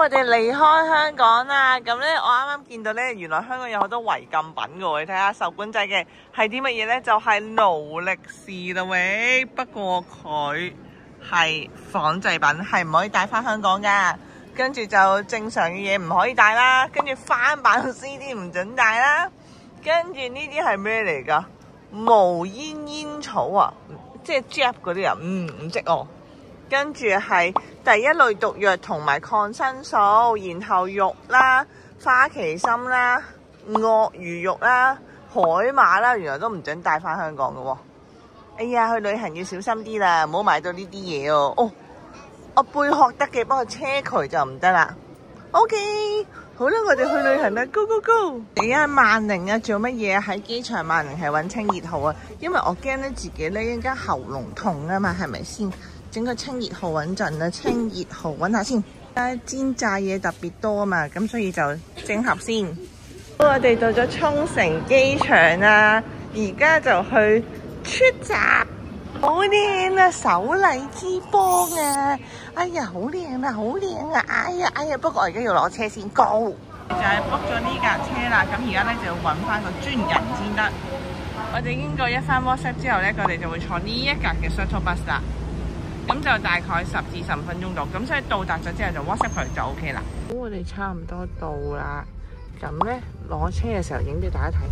我哋離開香港啦，咁咧我啱啱見到咧，原來香港有好多違禁品噶，你睇下受管制嘅係啲乜嘢咧？就係勞力士啦喂，不過佢係仿製品，係唔可以帶翻香港噶。跟住就正常嘅嘢唔可以帶啦，跟住翻版 CD 唔准帶啦，跟住呢啲係咩嚟噶？無煙煙草啊，即係 Jap 嗰啲啊，唔識哦。跟住係第一類毒藥同埋抗生素，然後肉啦、花旗參啦、鱷魚肉啦、海馬啦，原來都唔准帶翻香港嘅喎。哎呀，去旅行要小心啲啦，唔好買到呢啲嘢哦。哦，我貝殼得嘅，不過車渠就唔得啦。OK， 好啦，我哋去旅行啦 ，Go Go Go！ 而家萬寧啊，做乜嘢喺機場萬寧係揾清熱號啊？因為我驚咧自己咧一陣間喉嚨痛啊嘛，係咪先？整個清熱號穩陣啦，清熱號揾下先。煎炸嘢特別多啊嘛，咁所以就整盒先。我哋到咗沖繩機場啦，而家就去出閘。好靚啊，首禮之邦啊！哎呀，好靚啊，好靚啊！哎呀，不過我而家要攞車先高。就係 book 咗呢架車啦，咁而家咧就要揾翻個專人先得。我哋經過一番 WhatsApp 之後咧，我哋就會坐呢一架嘅 shuttle bus 啦。咁就大概10至15分鐘到，咁所以到達咗之後就 WhatsApp 佢就 OK 啦。咁我哋差唔多到啦，咁咧攞車嘅時候影俾大家睇。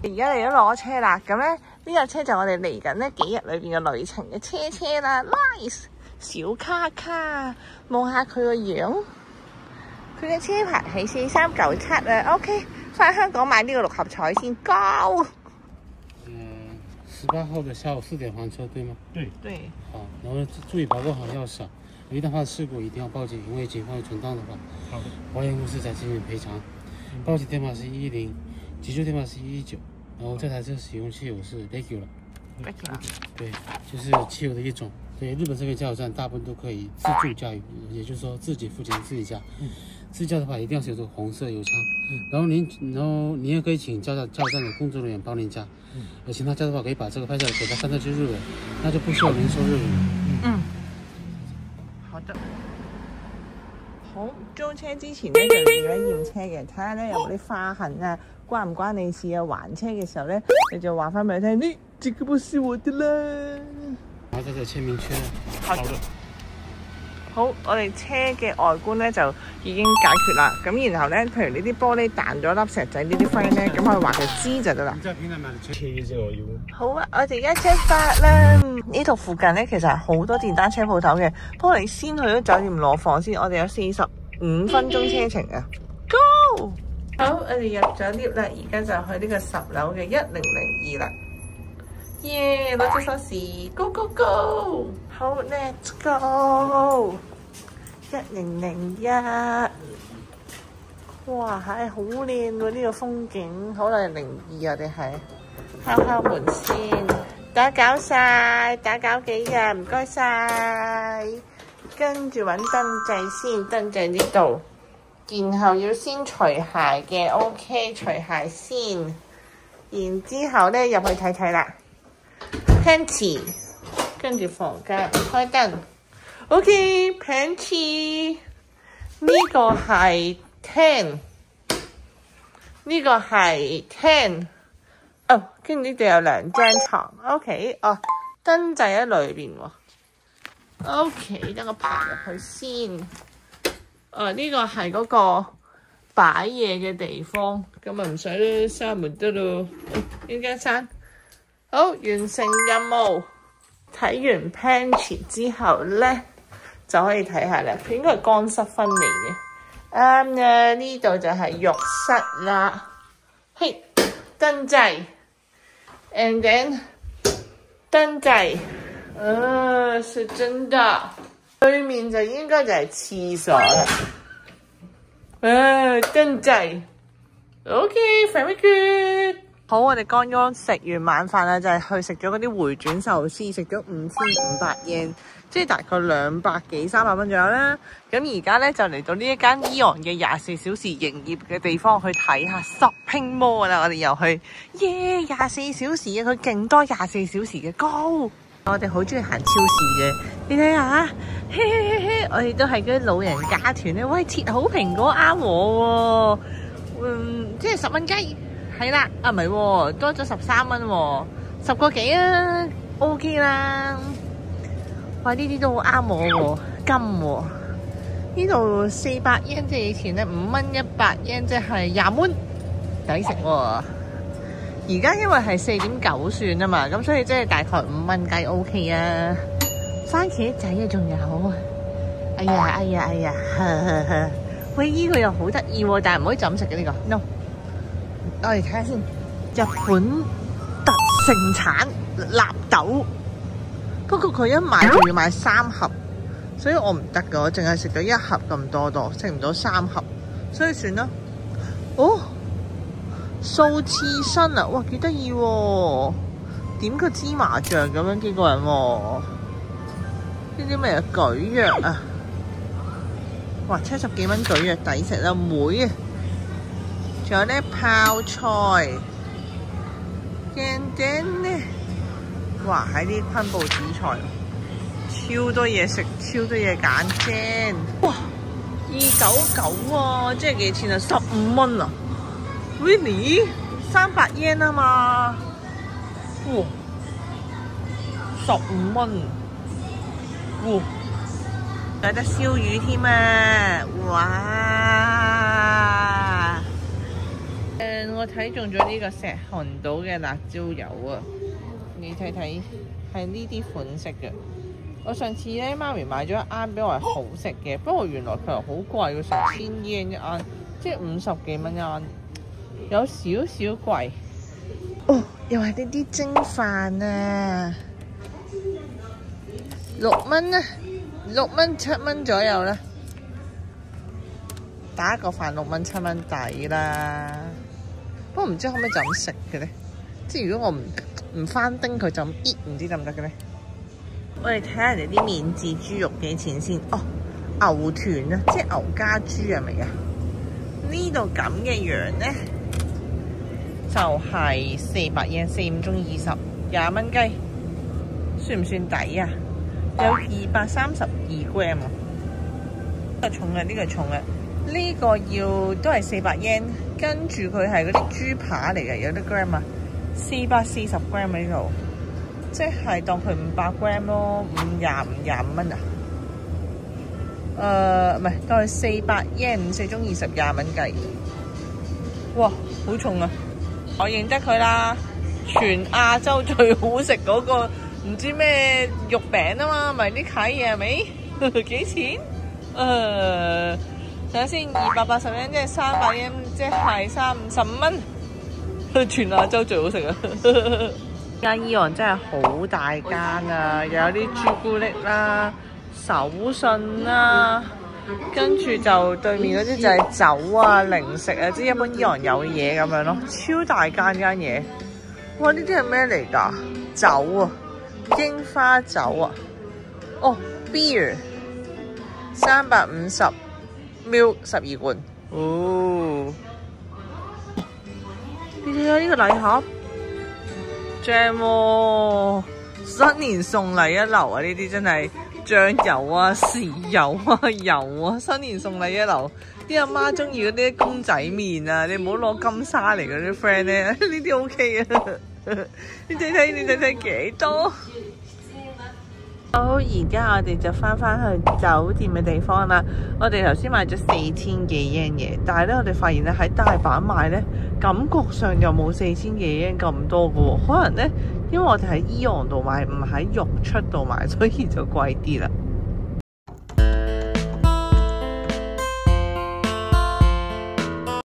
而家嚟咗攞車啦，咁咧呢架車就我哋嚟緊呢幾日裏邊嘅旅程嘅車啦 ，nice 小卡卡，望下佢個樣，佢嘅車牌係4397啊 ，OK， 翻香港買呢個6合彩先，Go！ 18號的下午4點還車，對嗎？對。好，然後注意把握好鑰匙，一旦發生事故一定要報警，因為警方有存檔的話，好的，保險公司才進行賠償。報警電話是110，急救電話是119。然後這台車使用汽油是 Regular， 對，就是汽油的一種。所以日本這邊加油站大部分都可以自助駕馭，也就是說自己付錢自己加。自駕的話一定要寫着紅色油槍，然後你也可以請加油站的工作人員幫您加。請他加的話，可以把這個拍下來給他翻到去日文，那就不需要您收日元。好的。好，租車之前咧就要驗車嘅，睇下咧有冇啲花痕啊，關唔關你事啊？還車嘅時候咧，你就話翻俾佢聽，呢這個不是我的啦。然後再簽名圈。好的。好，我哋車嘅外觀咧就已經解決啦。咁然後咧，譬如呢啲玻璃彈咗粒石仔呢啲 friend 咧，咁我話佢知就得啦。好啊，我哋而家出發啦。呢度附近咧其實係好多電單車鋪頭嘅，不過你先去咗酒店攞房先。我哋有45分鐘車程啊。Go！ 好，我哋入咗 lift 啦，而家就去呢個10樓嘅1002啦。耶！攞咗鎖匙 ，Go Go Go！ 好 ，Let's go！ 1001，哇，係好靚喎！呢個風景，可能係02我哋係敲門先，打攪晒，打攪幾日，唔該晒。跟住揾燈掣先，燈掣呢度，然後要先除鞋嘅 ，OK， 除鞋先，然之後咧入去睇睇啦。Pantry， 跟住房間開燈 ，OK Pantry， 呢個係 10， 呢個係 10， 哦，跟住呢度有2張床 ，OK， 哦，燈掣喺裏邊喎 ，OK， 等我爬入去先，呢個係嗰個擺嘢嘅地方，咁啊唔使閂門得咯，呢間閂。好，完成任務。睇完 pantry 之後咧，就可以睇下啦。佢應該係乾濕分離嘅。啱啦，呢度就係浴室啦。嘿，燈掣 ，and then 燈掣，是真的。對面就應該就係廁所啦。燈掣 ，OK，very good。好，我哋剛剛食完晚飯啦，就係去食咗嗰啲回轉壽司，食咗5500 yen， 即係大概200幾300蚊左右啦。咁而家咧就嚟到呢一間 AEON 嘅24小時營業嘅地方去睇下 shopping mall 啦。我哋又去，24小時啊！佢勁多24小時嘅，高我哋好中意行超市嘅，你睇下，我哋都係嗰啲老人家團咧。喂，切好蘋果啱我喎，即係10蚊雞，係啦，啊唔係喎，多咗13蚊喎，10個幾啊 ，OK 啦。哇，呢啲都好啱我喎，金喎。呢度400 yen 即係以前咧5蚊100 yen 即係20蚊，抵食喎。而家因為係4.9算啊嘛，咁所以即係大概5蚊雞 OK 啊。番茄仔啊，仲有，哎呀，喂，呢個又好得意喎，但係唔可以就咁食嘅呢個 ，no。我哋睇下先，日本特盛產納豆，不過佢一買就要買3盒，所以我唔得㗎，我淨係食咗1盒咁多，食唔到3盒，所以算啦。哦。素刺身啊，哇幾得意喎！點個芝麻醬咁樣幾個人喎？呢啲咩啊？蒟蒻啊！哇，70幾蚊蒟蒻抵食啦，妹啊！仲有咧泡菜、驚頂咧，哇！喺啲昆布紫菜，超多嘢食，超多嘢揀先。哇！299啊，即係幾錢啊？15蚊啊！Really？ 300 yen 啊嘛，哇，15蚊，哇，有得燒魚添啊，哇！我睇中咗呢個石韓島嘅辣椒油啊，你睇睇，係呢啲款式嘅。我上次咧媽咪買咗一罌俾我係好食嘅，不過原來佢又好貴，要成1000 yen 一罌，即係50幾蚊一罌。有少少貴哦，又係呢啲蒸飯啊，6蚊啊，6蚊7蚊左右啦，打一個飯6蚊7蚊抵啦。不過唔知可唔可以就咁食嘅咧？即係如果我唔翻叮佢就咁搣，唔知得唔得嘅咧？我哋睇下人哋啲免治豬肉幾錢先。哦，牛團啊，即係牛家豬係咪啊？呢度咁嘅樣咧。就係400 yen， 4、5中20， 20蚊雞，算唔算抵啊？有232 gram 啊，呢個重嘅，呢個重嘅，呢個要都係400 yen， 跟住佢係嗰啲豬扒嚟嘅，有啲 gram 啊，440 gram 喺呢度，即係當佢500 gram 咯，25蚊啊？唔係，當佢400 yen， 4中20， 20蚊雞，哇，好重啊！我認得佢啦，全亞洲最好食嗰個唔知咩肉餅啊嘛，咪啲契嘢係咪？幾錢？睇下先，280 yen， 即係300 yen， 即係355蚊。全亞洲最好食啊！間AEON真係好大間啊，又有啲朱古力啦、手信啦。跟住就對面嗰啲就係酒啊、零食啊，即係一般AEON有嘢咁樣咯，超大間嘢。哇！呢啲係咩嚟㗎？酒啊，櫻花酒啊。哦 ，beer 350 ml 12罐。哦，你睇下呢個禮盒，正喎！新年送禮一流啊！呢啲真係。醬油啊、豉油啊、油啊，新年送禮一流。啲阿媽中意嗰啲公仔麵啊，你唔好攞金沙嚟嗰啲 friend 咧，呢啲 OK 啊。你睇睇幾多？好，而家我哋就翻去酒店嘅地方啦。我哋頭先買咗4000幾 yen 嘢，但係咧我哋發現咧喺大阪買咧，感覺上又冇4000幾 yen 咁多嘅喎。可能咧，因為我哋喺AEON度買，唔喺肉出度買，所以就貴啲啦。